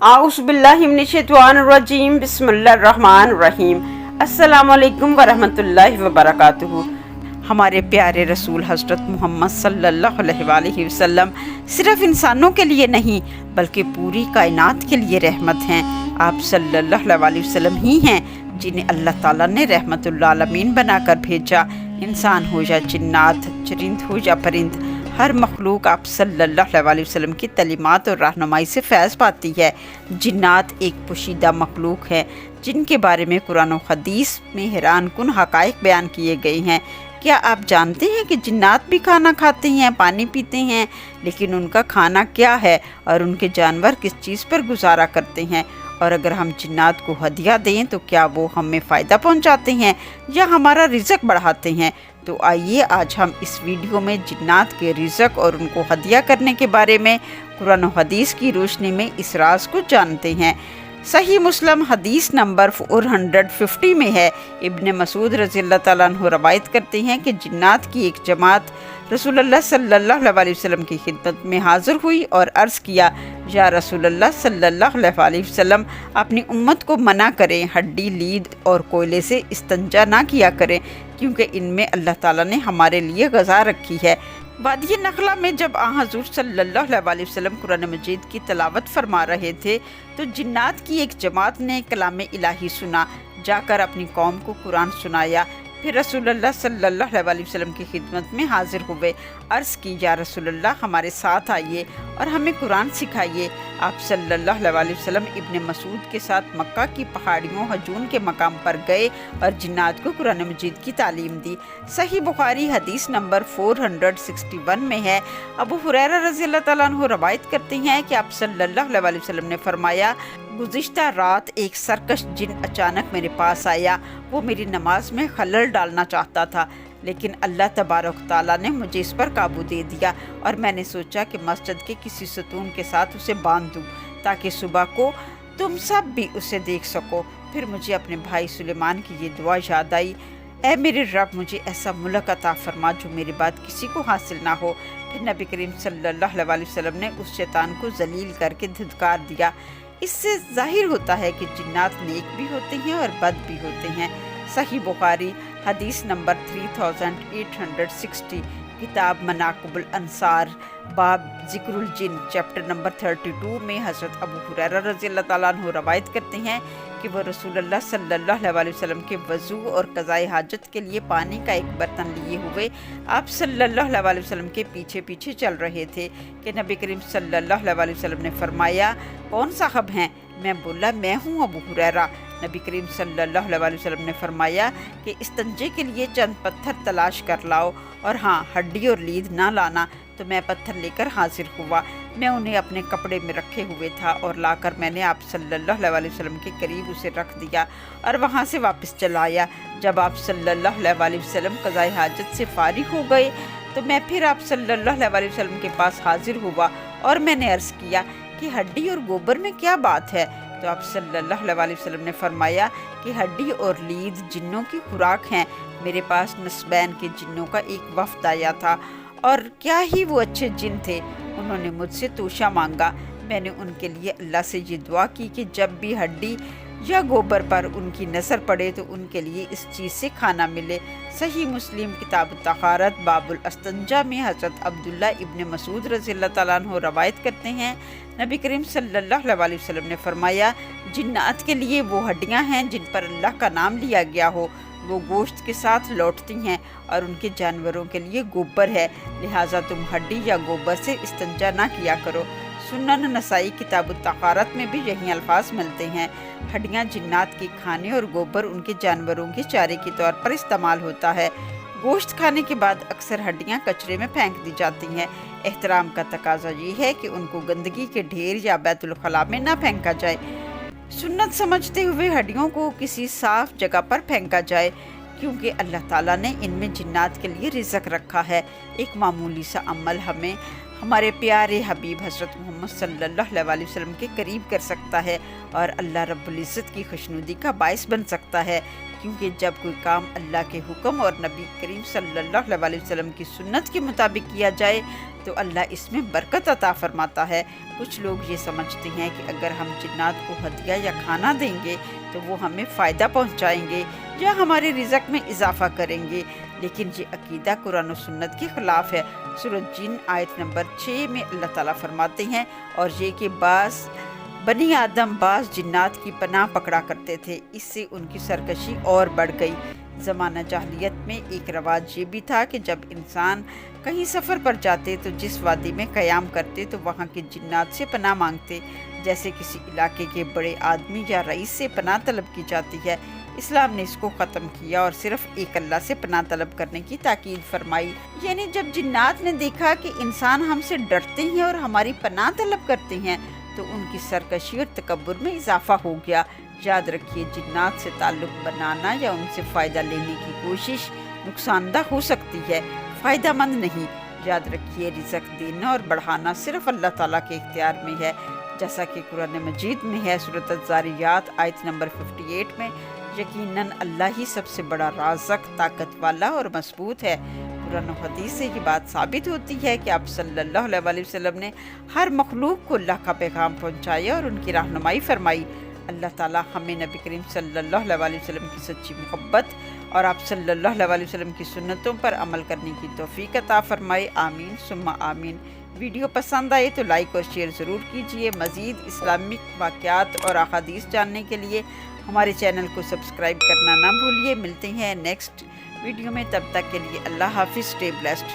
आउज़ बिल्लाहि मिनश्शैतानिर्रजीम बिस्मिल्लाहिर्रहमानिर्रहीम। अस्सलामु अलैकुम वरहमतुल्लाहि वबरकातुहू। हमारे प्यारे रसूल हज़रत मोहम्मद सल्लल्लाहु अलैहि वसल्लम सिर्फ़ इंसानों के लिए नहीं बल्कि पूरी कायनात के लिए रहमत हैं। आप सल्लल्लाहु अलैहि वसल्लम ही हैं जिन्हें अल्लाह ताला ने रहमतुल आलमीन बनाकर भेजा। इंसान हो या जिन्नात, चरिंद हो या परिंद, हर मखलूक आप सल्लल्लाहु अलैहि वसल्लम की तलीमात और रहनुमाई से फैज़ पाती है। जिन्नात एक पोशीदा मखलूक है जिनके बारे में कुरान और हदीस में हैरान कुन हक़ाइक़ बयान किए गए हैं। क्या आप जानते हैं कि जिन्नात भी खाना खाते हैं, पानी पीते हैं, लेकिन उनका खाना क्या है और उनके जानवर किस चीज़ पर गुजारा करते हैं? और अगर हम जिन्नात को हदिया दें तो क्या वो हमें फ़ायदा पहुंचाते हैं या हमारा रिज़्क बढ़ाते हैं? तो आइए आज हम इस वीडियो में जिन्नात के रिज़्क और उनको हदिया करने के बारे में कुरान और हदीस की रोशनी में इस राज को जानते हैं। सही मुस्लिम हदीस नंबर 450 में है। इब्न मसूद रज़ियल्लाहु ताला अन्हु रवायत करते हैं कि जिन्नात की एक जमात रसूलुल्लाह सल्लल्लाहु अलैहि वसल्लम की खिदमत में हाज़िर हुई और अर्ज़ किया, या रसूलुल्लाह सल्लल्लाहु अलैहि वसल्लम, अपनी उम्मत को मना करें हड्डी, लीद और कोयले से इस्तंजा ना किया करें, क्योंकि इनमें अल्लाह ताला ने हमारे लिए ग़ज़ा रखी है। वादी नखला में जब हज़ूर सल्लल्लाहु अलैहि वसल्लम कुरान मजीद की तलावत फरमा रहे थे तो जिन्नात की एक जमात ने कलाम इलाही सुना, जाकर अपनी कौम को कुरान सुनाया। फिर रसूलुल्लाह सल्लल्लाहु अलैहि वसल्लम की खिदमत में हाजिर हुए। अर्ज़ की, या रसूलुल्लाह, हमारे साथ आइए और हमें कुरान सिखाइए। आप सल्लल्लाहु अलैहि वसल्लम इब्न मसूद के साथ मक्का की पहाड़ियों हजून के मकाम पर गए और जिन्नात को कुरान मजीद की तालीम दी। सही बुखारी हदीस नंबर 461 में है। अबू हुरैरा रज़ियल्लाहु ताला अन्हु रवायत करते हैं कि आप सल्लल्लाहु अलैहि वसल्लम ने फरमाया, गुज़िश्ता रात एक सरकश जिन अचानक मेरे पास आया। वो मेरी नमाज में खलल डालना चाहता था, लेकिन अल्लाह तबारक ताला ने मुझे इस पर काबू दे दिया और मैंने सोचा कि मस्जिद के किसी सतून के साथ उसे बांध दूँ ताकि सुबह को तुम सब भी उसे देख सको। फिर मुझे अपने भाई सुलेमान की ये दुआ याद आई, ऐ मेरे रब, मुझे ऐसा मुल्क अता फरमा जो मेरे बाद किसी को हासिल ना हो। फिर नबी करीम सल्लल्लाहु अलैहि वसल्लम ने उस शैतान को जलील करके धिक्कार दिया। इससे जाहिर होता है कि जिन्नात नेक भी होते हैं और बद भी होते हैं। सही बुखारी हदीस नंबर 3860, किताब मनाक़िबुल अंसार, बाब ज़िक्रुल जिन, चैप्टर नंबर 32 में हज़रत अबू हुरैरा रज़ियल्लाहु ताला अन्हु रवायत करते हैं कि वह रसूलुल्लाह सल्लल्लाहु अलैहि वसल्लम के वज़ू और क़ज़ाए हाजत के लिए पानी का एक बर्तन लिए हुए आप सल्लल्लाहु अलैहि वसल्लम के पीछे पीछे चल रहे थे कि नबी करीम सल्लल्लाहु अलैहि वसल्लम ने फरमाया, कौन साहब हैं? मैं बोला, मैं हूँ अबू हुरैरा। नबी करीम सल्लल्लाहु अलैहि वसल्लम ने फरमाया कि इस्तंजे के लिए चंद पत्थर तलाश कर लाओ, और हाँ, हड्डी और लीद ना लाना। तो मैं पत्थर लेकर हाजिर हुआ। मैं उन्हें अपने कपड़े में रखे हुए था और लाकर मैंने आप सल्लल्लाहु अलैहि वसल्लम के करीब उसे रख दिया और वहाँ से वापस चला आया। जब आप सल्लल्लाहु अलैहि वसल्लम क़ज़ाए हाजत से फारिग हो गए तो मैं फिर आप सल्लल्लाहु अलैहि वसल्लम के पास हाजिर हुआ और मैंने अर्ज़ किया कि हड्डी और गोबर में क्या बात है? तो आप सल्लल्लाहु अलैहि वसल्लम ने फरमाया कि हड्डी और लीद जिन्नों की खुराक हैं। मेरे पास नस्बैन के जिन्नों का एक वफ़द आया था और क्या ही वो अच्छे जिन थे। उन्होंने मुझसे तोशा मांगा। मैंने उनके लिए अल्लाह से ये दुआ की कि जब भी हड्डी या गोबर पर उनकी नज़र पड़े तो उनके लिए इस चीज़ से खाना मिले। सही मुस्लिम किताब तहारत बाबुल अस्तंजा में हज़रत अब्दुल्ला इब्न मसूद रज़ियल्लाहु ताला अन्हु रवायत करते हैं, नबी करीम सल्लल्लाहु अलैहि वसल्लम ने फरमाया, जिन्नात के लिए वो हड्डियाँ हैं जिन पर अल्लाह का नाम लिया गया हो, वो गोश्त के साथ लौटती हैं और उनके जानवरों के लिए गोबर है, लिहाजा तुम हड्डी या गोबर से इस्तंजा ना किया करो। सुनन नसाई किताब तहारत में भी यही अल्फाज मिलते हैं। हड्डियाँ जिन्नात के खाने और गोबर उनके जानवरों के चारे के तौर पर इस्तेमाल होता है। गोश्त खाने के बाद अक्सर हड्डियाँ कचरे में फेंक दी जाती हैं। एहतराम का तकाजा ये है कि उनको गंदगी के ढेर या बैतुल खला में ना फेंका जाए। सुन्नत समझते हुए हड्डियों को किसी साफ जगह पर फेंका जाए, क्योंकि अल्लाह ताला ने इनमें जिन्नात के लिए रिज़्क रखा है। एक मामूली सा अमल हमें हमारे प्यारे हबीब हज़रत मोहम्मद सल्लल्लाहु अलैहि वसल्लम के करीब कर सकता है और अल्लाह रब्बुल इज़्ज़त की खुशनुदी का बाइस बन सकता है, क्योंकि जब कोई काम अल्लाह के हुक्म और नबी करीम सल्लल्लाहु अलैहि वसल्लम की सुन्नत के मुताबिक किया जाए تو اللہ اس میں برکت عطا فرماتا ہے۔ کچھ لوگ یہ سمجھتے ہیں کہ اگر ہم جنات کو ہدیہ یا کھانا دیں گے تو وہ ہمیں فائدہ پہنچائیں گے یا ہمارے رزق میں اضافہ کریں گے، لیکن یہ عقیدہ قرآن و سنت کے خلاف ہے۔ سورۃ جن آیت نمبر 6 میں اللہ تعالیٰ فرماتے ہیں، اور یہ کہ بنی آدم بعض جنات کی پناہ پکڑا کرتے تھے، اس سے ان کی سرکشی اور بڑھ گئی۔ زمانہ جاہلیت میں ایک رواج یہ بھی تھا کہ جب انسان کہیں سفر پر جاتے تو جس وادی میں قیام کرتے تو وہاں کے جنات سے پناہ مانگتے، جیسے کسی علاقے کے بڑے آدمی یا رئیس سے پناہ طلب کی جاتی ہے۔ اسلام نے اس کو ختم کیا اور صرف ایک اللہ سے پناہ طلب کرنے کی تاکید فرمائی۔ یعنی جب جنات نے دیکھا کہ انسان ہم سے ڈرتے ہیں اور ہماری پناہ طلب کرتے ہیں تو ان کی سرکشی اور تکبر میں اضافہ ہو گیا۔ یاد رکھیے، جنات سے تعلق بنانا یا ان سے فائدہ لینے کی کوشش نقصان دہ ہو سکتی ہے، فائدہ مند نہیں۔ یاد رکھیے، رزق دینا اور بڑھانا صرف اللہ تعالیٰ کے اختیار میں ہے، جیسا کہ قرآن مجید میں ہے۔ سورۃ الذاریات آیت نمبر 58 میں، یقیناً اللہ ہی سب سے بڑا رازق، طاقت والا اور مضبوط ہے۔ قرآن و حدیث سے یہ بات ثابت ہوتی ہے کہ آپ صلی اللہ علیہ وسلم نے ہر مخلوق کو اللہ کا پیغام پہنچایا اور ان کی رہنمائی فرمائی۔ اللہ تعالیٰ ہمیں نبی کریم صلی اللہ علیہ وسلم کی سچی محبت اور آپ صلی اللہ علیہ وسلم کی سنتوں پر عمل کرنے کی توفیق عطا فرمائے، آمین ثم آمین۔ ویڈیو پسند آئے تو لائک اور شیئر ضرور کیجیے۔ مزید اسلامک واقعات اور احادیث جاننے کے لیے ہمارے چینل کو سبسکرائب کرنا نہ بھولیے۔ ملتے ہیں نیکسٹ ویڈیو میں، تب تک کے لیے اللہ حافظ، اسٹے بلیسڈ۔